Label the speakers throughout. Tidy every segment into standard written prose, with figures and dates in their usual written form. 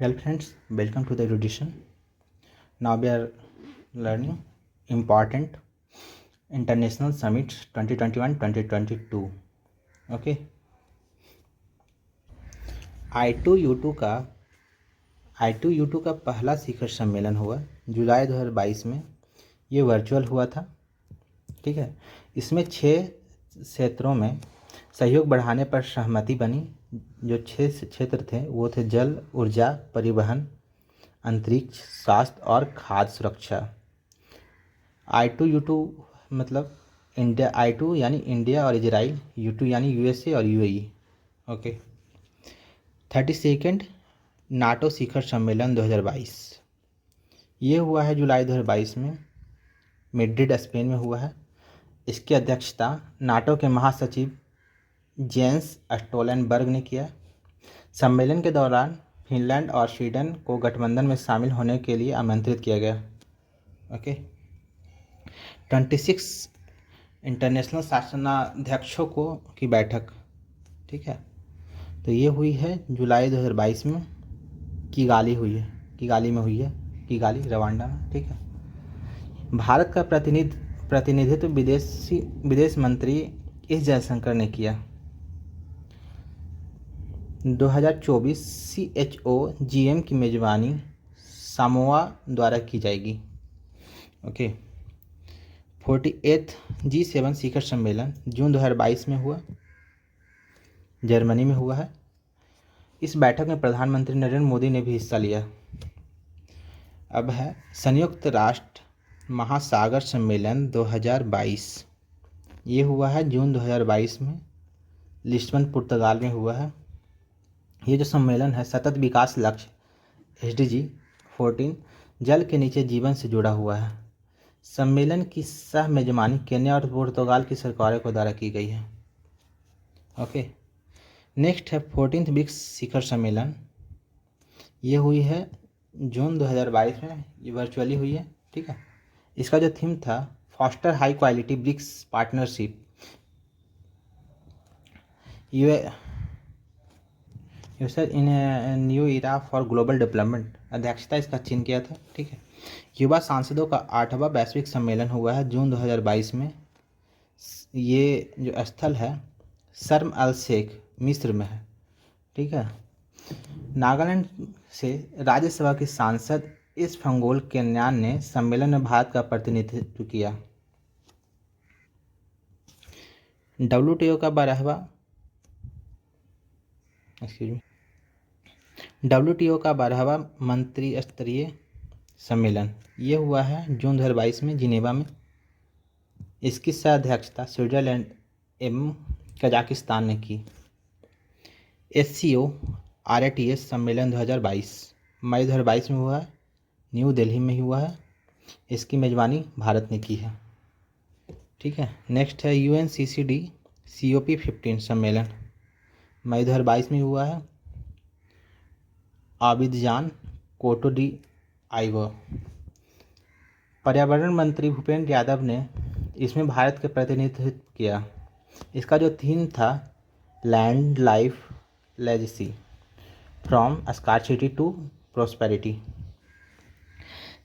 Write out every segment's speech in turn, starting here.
Speaker 1: Well, friends, welcome to the erudition. Now we are learning important international summits 2021-2022. Okay, I2U2 का पहला शिखर सम्मेलन हुआ जुलाई 2022 में। ये वर्चुअल हुआ था। ठीक है, इसमें 6 क्षेत्रों में सहयोग बढ़ाने पर सहमति बनी। जो 6 क्षेत्र थे वो थे जल, ऊर्जा, परिवहन, अंतरिक्ष, स्वास्थ्य और खाद्य सुरक्षा। I2U2 मतलब इंडिया, I2 यानी इंडिया और इजराइल, U2 यानी USA और UAE। ओके, 32nd नाटो शिखर सम्मेलन 2022 ये हुआ है जुलाई 2022 में, मैड्रिड स्पेन में हुआ है। इसकी अध्यक्षता नाटो के महासचिव जेंस स्टोलनबर्ग ने किया। सम्मेलन के दौरान फिनलैंड और स्वीडन को गठबंधन में शामिल होने के लिए आमंत्रित किया गया। ओके, 26 इंटरनेशनल शासनाध्यक्षों की बैठक। ठीक है, तो ये हुई है जुलाई 2022 में। किगाली में हुई है, किगाली रवांडा में। ठीक है, भारत का प्रतिनिधित्व विदेश मंत्री एस जयशंकर ने किया। 2024 CHOGM की मेजबानी सामोआ द्वारा की जाएगी। ओके, 48th G7 शिखर सम्मेलन जून 2022 में हुआ, जर्मनी में हुआ है। इस बैठक में प्रधानमंत्री नरेंद्र मोदी ने भी हिस्सा लिया। अब है संयुक्त राष्ट्र महासागर सम्मेलन 2022। ये हुआ है जून 2022 में, लिस्बन पुर्तगाल में हुआ है। ये जो सम्मेलन है सतत विकास लक्ष्य SDG 14 जल के नीचे जीवन से जुड़ा हुआ है। सम्मेलन की सह मेजबानी केन्या और पुर्तगाल की सरकारों को द्वारा की गई है। ओके, नेक्स्ट है 14th ब्रिक्स शिखर सम्मेलन। ये हुई है जून 2022 में, ये वर्चुअली हुई है। ठीक है, इसका जो थीम था foster high quality BRICS partnership usher in new era for global development. अध्यक्षता इसका चीन किया था। ठीक है, युवा सांसदों का 8वां वैश्विक सम्मेलन हुआ है जून 2022 में। ये जो स्थल है शर्म अल शेख मिस्र में है। ठीक है, नागालैंड से राज्यसभा की सांसद इस फंगोल केन्यान ने सम्मेलन में भारत का प्रतिनिधित्व किया। WTO का 12वां मंत्री स्तरीय सम्मेलन ये हुआ है जून 2022 में जिनेवा में। इसकी सह अध्यक्षता स्विट्जरलैंड एवं कजाकिस्तान ने की। SCO RTS सम्मेलन 2022 मई 2022 में हुआ है, न्यू दिल्ली में हुआ है। इसकी मेजबानी भारत ने की है। ठीक है, नेक्स्ट है UNCCD COP15 सम्मेलन मई 2022 में हुआ है, आबिदजान कोटो डी आइवो। पर्यावरण मंत्री भूपेंद्र यादव ने इसमें भारत के प्रतिनिधित्व किया। इसका जो थीम था land life legacy from scarcity to prosperity.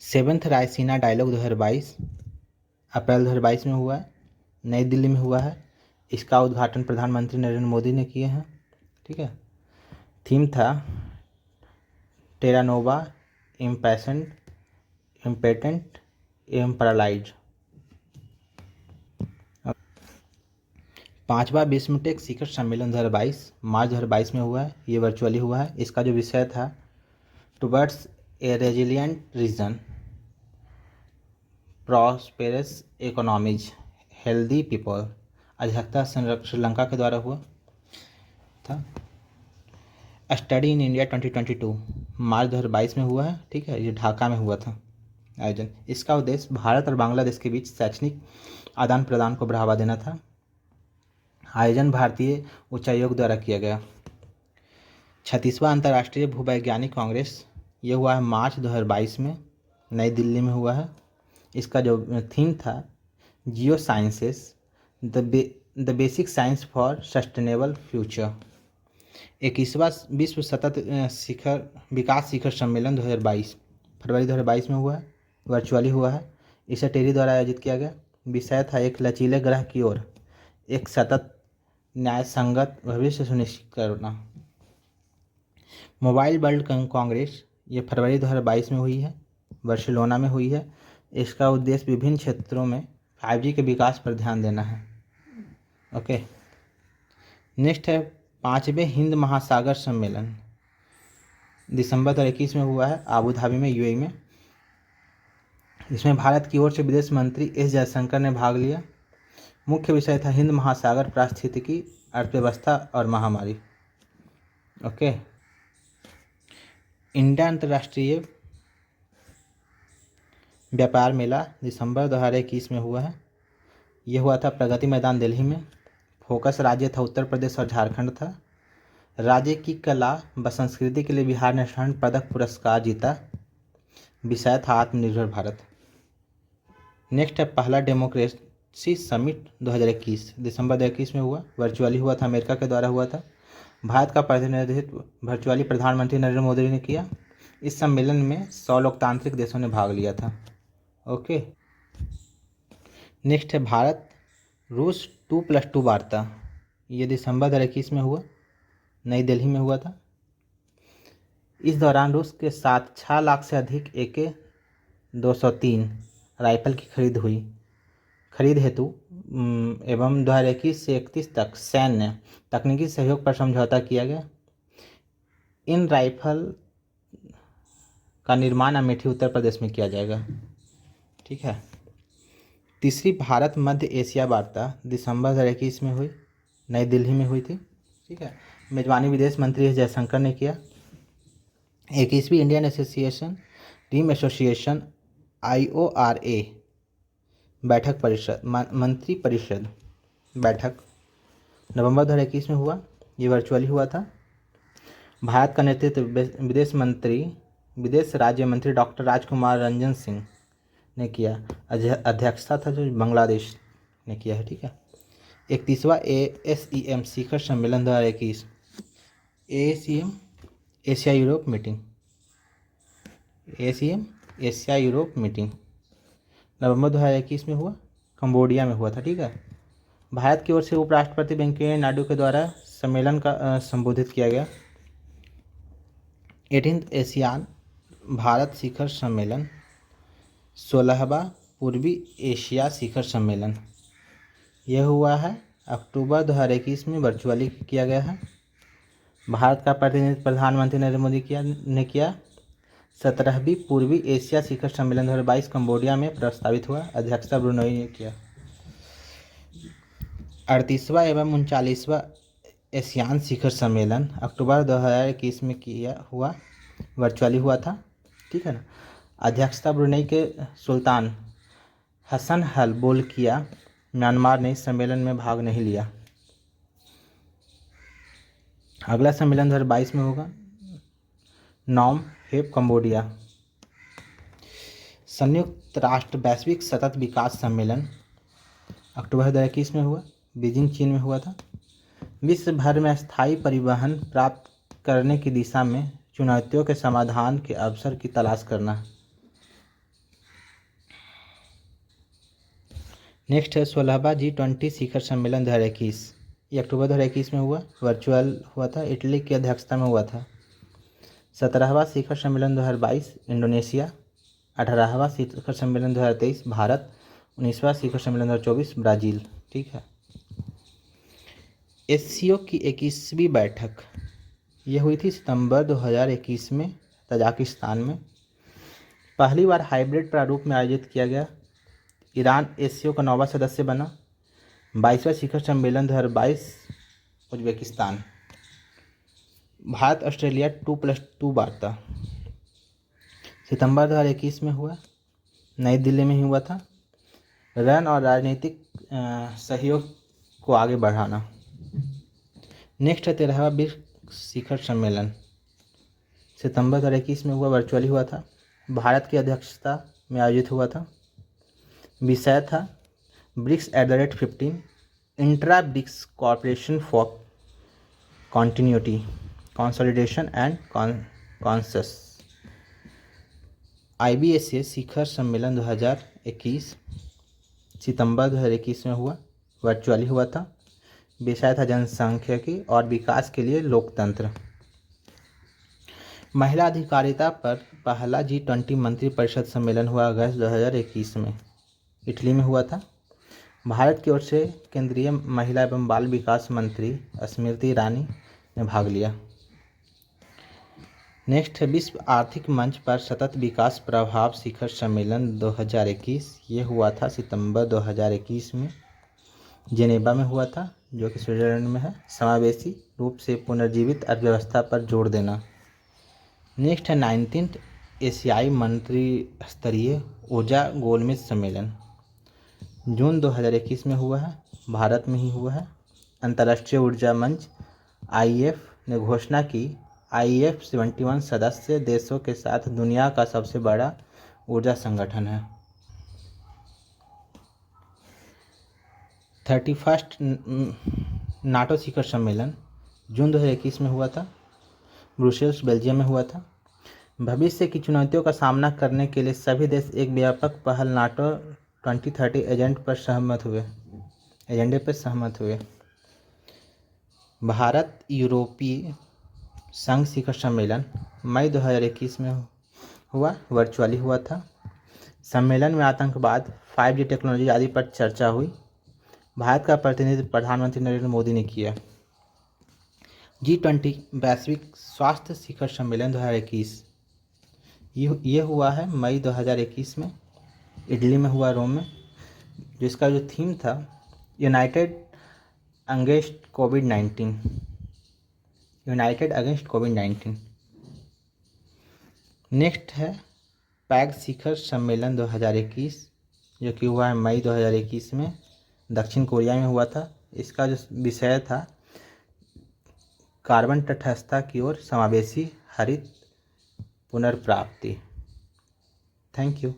Speaker 1: 7th Raisina dialogue 2022 April 2022 में हुआ है, नई दिल्ली में हुआ है। इसका उद्घाटन प्रधानमंत्री नरेंद्र मोदी ने किए हैं। ठीक है, थीम था टेरा नोवा इम्पेशेंट इम्पेटेंट एवं पैरालाइज। 5वां विश्व टेक शिखर सम्मेलन 2022 मार्च 2022 में हुआ है। ये वर्चुअली हुआ है। इसका जो विषय था towards a resilient region, prosperous economies, healthy people. अध्यक्षता श्रीलंका के द्वारा हुआ था। स्टडी इन इंडिया 2022 मार्च 2022 में हुआ है। ठीक है, ये ढाका में हुआ था आयोजन। इसका उद्देश्य भारत और बांग्लादेश के बीच शैक्षणिक आदान प्रदान को बढ़ावा देना था। आयोजन भारतीय उच्चायोग द्वारा किया गया। 36वां अंतर्राष्ट्रीय भूवैज्ञानिक कांग्रेस ये हुआ है मार्च 2022 में, नई दिल्ली में हुआ है। इसका जो थीम था geosciences the basic science for sustainable future. 21वां विश्व सतत विकास शिखर सम्मेलन 2022 फरवरी 2022 में हुआ है, वर्चुअली हुआ है। इसे टेरी द्वारा आयोजित किया गया। विषय था एक लचीले ग्रह की ओर एक सतत न्याय संगत भविष्य सुनिश्चित करना। मोबाइल वर्ल्ड कांग्रेस ये फरवरी 2022 में हुई है, बार्सिलोना में हुई है। इसका उद्देश्य विभिन्न क्षेत्रों में 5G के विकास पर ध्यान देना है। ओके, नेक्स्ट है 5वें हिंद महासागर सम्मेलन, दिसंबर 2021 में हुआ है, आबू धाबी में, यूएई में। इसमें भारत की ओर से विदेश मंत्री एस जयशंकर ने भाग लिया। मुख्य विषय था हिंद महासागर, पारिस्थितिकी, अर्थव्यवस्था और महामारी। ओके, इंडिया अंतर्राष्ट्रीय व्यापार मेला दिसंबर 2021 में हुआ है। यह हुआ था प्रगति मैदान दिल्ली में। फोकस राज्य था उत्तर प्रदेश और झारखंड था। राज्य की कला व संस्कृति के लिए बिहार ने स्वर्ण पदक पुरस्कार जीता। विषय था आत्मनिर्भर भारत। नेक्स्ट है पहला डेमोक्रेसी समिट 2021 दिसंबर 2021 में हुआ, वर्चुअली हुआ था, अमेरिका के द्वारा हुआ था। भारत का प्रतिनिधित्व वर्चुअली प्रधानमंत्री नरेंद्र मोदी ने किया। इस सम्मेलन में 100 लोकतांत्रिक देशों ने भाग लिया था। ओके, नेक्स्ट है भारत रूस 2+2 वार्ता। ये दिसंबर 2021 में हुआ, नई दिल्ली में हुआ था। इस दौरान रूस के साथ 6 लाख से अधिक AK-203 राइफल की खरीद हेतु एवं 2021 से 31 तक सैन्य तकनीकी सहयोग पर समझौता किया गया। इन राइफल का निर्माण अमेठी उत्तर प्रदेश में किया जाएगा। ठीक है। तीसरी भारत मध्य एशिया वार्ता दिसंबर 2021 में हुई, नई दिल्ली में हुई थी। ठीक है। मेजबानी विदेश मंत्री एस जयशंकर ने किया। 21वीं Indian association team association IORA बैठक परिषद मंत्री परिषद बैठक नवंबर 2021 में हुआ। ये वर्चुअली हुआ था। भारत का नेतृत्व विदेश राज्य मंत्री डॉक्टर राजकुमार रंजन सिंह ने किया। अध्यक्षता था जो बांग्लादेश ने किया है। ठीक है। 31वां ASEM शिखर सम्मेलन 2021 ASEM Asia Europe meeting ASEM Asia Europe meeting नवंबर 2021 में हुआ, कंबोडिया में हुआ था। ठीक है। भारत की ओर से उपराष्ट्रपति वेंकैया नायडू के द्वारा सम्मेलन का संबोधित किया गया। 18th एशियान भारत शिखर सम्मेलन, 16वां पूर्वी एशिया शिखर सम्मेलन, यह हुआ है अक्टूबर 2021 में, वर्चुअली किया गया है। भारत का प्रतिनिधित्व प्रधानमंत्री नरेंद्र मोदी ने किया। 17वीं पूर्वी एशिया शिखर सम्मेलन 2022 कंबोडिया में प्रस्तावित हुआ। अध्यक्षता ब्रुनई ने किया। 38वां एवं 39वां एशियान शिखर सम्मेलन अक्टूबर 2021 में हुआ, वर्चुअली हुआ था। ठीक है ना। अध्यक्षता ब्रुनई के सुल्तान हसन अल बोलकिया। म्यांमार ने इस सम्मेलन में भाग नहीं लिया। अगला सम्मेलन 2022 में होगा, नॉम हेप कंबोडिया। संयुक्त राष्ट्र वैश्विक सतत विकास सम्मेलन अक्टूबर 2021 में हुआ, बीजिंग चीन में हुआ था। विश्व भर में स्थायी परिवहन प्राप्त करने की दिशा में चुनौतियों के समाधान के अवसर की तलाश करना। नेक्स्ट है 16वां G20 शिखर सम्मेलन 2021। ये अक्टूबर 2021 में हुआ, वर्चुअल हुआ था, इटली की अध्यक्षता में हुआ था। 17वां शिखर सम्मेलन 2022 इंडोनेशिया। 18वां शिखर सम्मेलन 2023 भारत। 19वां शिखर सम्मेलन 2024 ब्राज़ील। ठीक है। SCO की 21वीं बैठक यह हुई थी सितंबर 2021 में तजाकिस्तान में। पहली बार हाइब्रिड प्रारूप में आयोजित किया गया। ईरान SCO का 9वां सदस्य बना। 22वां शिखर सम्मेलन 2022 उज्बेकिस्तान। भारत ऑस्ट्रेलिया 2+2 वार्ता सितंबर 2021 में हुआ, नई दिल्ली में ही हुआ था। रण और राजनीतिक सहयोग को आगे बढ़ाना। नेक्स्ट है 13वां ब्रिक्स शिखर सम्मेलन, सितंबर 2021 में हुआ, वर्चुअली हुआ था। भारत की अध्यक्षता में आयोजित हुआ था। विषय था BRICS @ 15 intra BRICS continuity, consolidation and consensus. IBSA शिखर सम्मेलन 2021 सितंबर 2021 में हुआ, वर्चुअली हुआ था। विषय था जनसांख्यिकी और विकास के लिए लोकतंत्र। महिला अधिकारिता पर पहला G20 मंत्रिपरिषद सम्मेलन हुआ अगस्त 2021 में, इटली में हुआ था। भारत की ओर से केंद्रीय महिला एवं बाल विकास मंत्री स्मृति ईरानी ने भाग लिया। नेक्स्ट है विश्व आर्थिक मंच पर सतत विकास प्रभाव शिखर सम्मेलन 2021। ये हुआ था सितंबर 2021 में, जेनेवा में हुआ था, जो कि स्विट्जरलैंड में है। समावेशी रूप से पुनर्जीवित अर्थव्यवस्था पर जोर देना। नेक्स्ट है 19th एशियाई मंत्री स्तरीय ऊर्जा गोलमेज सम्मेलन, जून 2021 में हुआ है, भारत में ही हुआ है। अंतर्राष्ट्रीय ऊर्जा मंच IEF ने घोषणा की IEF 71 सदस्य देशों के साथ दुनिया का सबसे बड़ा ऊर्जा संगठन है। 31st नाटो शिखर सम्मेलन जून 2021 में हुआ था, ब्रुसेल्स बेल्जियम में हुआ था। भविष्य की चुनौतियों का सामना करने के लिए सभी देश एक व्यापक पहल नाटो 2030 एजेंडे पर सहमत हुए। भारत यूरोपीय संघ शिखर सम्मेलन मई 2021 में हुआ, वर्चुअली हुआ था। सम्मेलन में आतंकवाद, 5G टेक्नोलॉजी आदि पर चर्चा हुई। भारत का प्रतिनिधित्व प्रधानमंत्री नरेंद्र मोदी ने किया। G20 वैश्विक स्वास्थ्य शिखर सम्मेलन 2021 ये हुआ है मई 2021 में, इटली में हुआ, रोम में, जिसका जो थीम था यूनाइटेड अगेंस्ट कोविड-19। नेक्स्ट है पैग शिखर सम्मेलन 2021, जो कि हुआ है मई 2021 में, दक्षिण कोरिया में हुआ था। इसका जो विषय था कार्बन तटस्थता की ओर समावेशी हरित पुनर्प्राप्ति। Thank you.